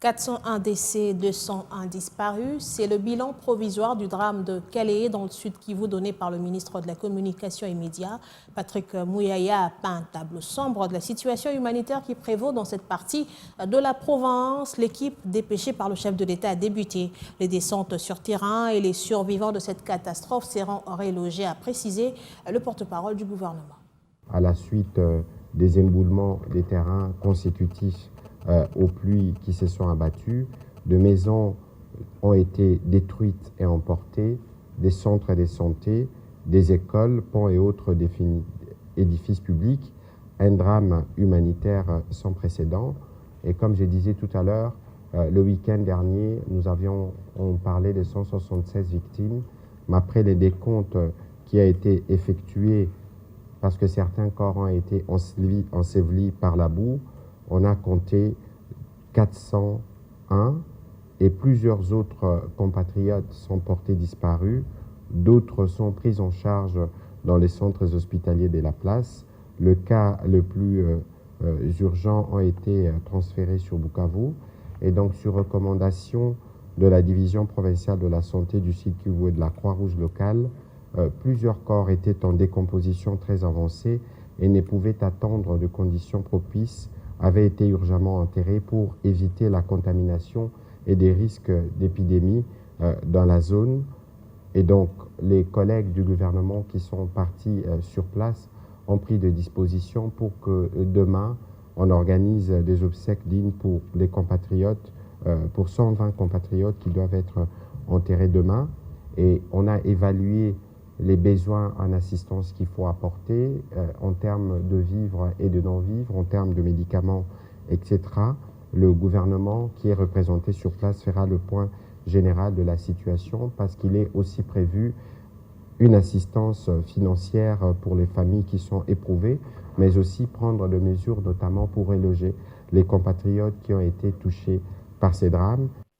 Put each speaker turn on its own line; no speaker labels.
401 décès, 201 disparus. C'est le bilan provisoire du drame de Calais dans le Sud Kivu donné par le ministre de la Communication et Médias. Patrick Mouyaya a peint un tableau sombre de la situation humanitaire qui prévaut dans cette partie de la province. L'équipe dépêchée par le chef de l'État a débuté les descentes sur terrain et les survivants de cette catastrophe seront relogés, a précisé le porte-parole du gouvernement.
À la suite des éboulements des terrains consécutifs aux pluies qui se sont abattues, de maisons ont été détruites et emportées, des centres de santé, des écoles, ponts et autres édifices publics, un drame humanitaire sans précédent. Et comme je disais tout à l'heure, le week-end dernier, on parlait de 176 victimes, mais après les décomptes qui a été effectué parce que certains corps ont été ensevelis par la boue, on a compté 401 et plusieurs autres compatriotes sont portés disparus. D'autres sont pris en charge dans les centres hospitaliers de la place. Le cas le plus urgent a été transféré sur Bukavu. Et donc, sur recommandation de la division provinciale de la santé du Sud Kivu et de la Croix-Rouge locale, plusieurs corps étaient en décomposition très avancée et ne pouvaient attendre de conditions propices, avaient été urgemment enterrés pour éviter la contamination et des risques d'épidémie dans la zone. Et donc, les collègues du gouvernement qui sont partis sur place ont pris des dispositions pour que demain, on organise des obsèques dignes pour les compatriotes, pour 120 compatriotes qui doivent être enterrés demain. Et on a évalué les besoins en assistance qu'il faut apporter en termes de vivres et de non-vivres, en termes de médicaments, etc. Le gouvernement qui est représenté sur place fera le point général de la situation parce qu'il est aussi prévu une assistance financière pour les familles qui sont éprouvées, mais aussi prendre des mesures notamment pour reloger les compatriotes qui ont été touchés par ces drames.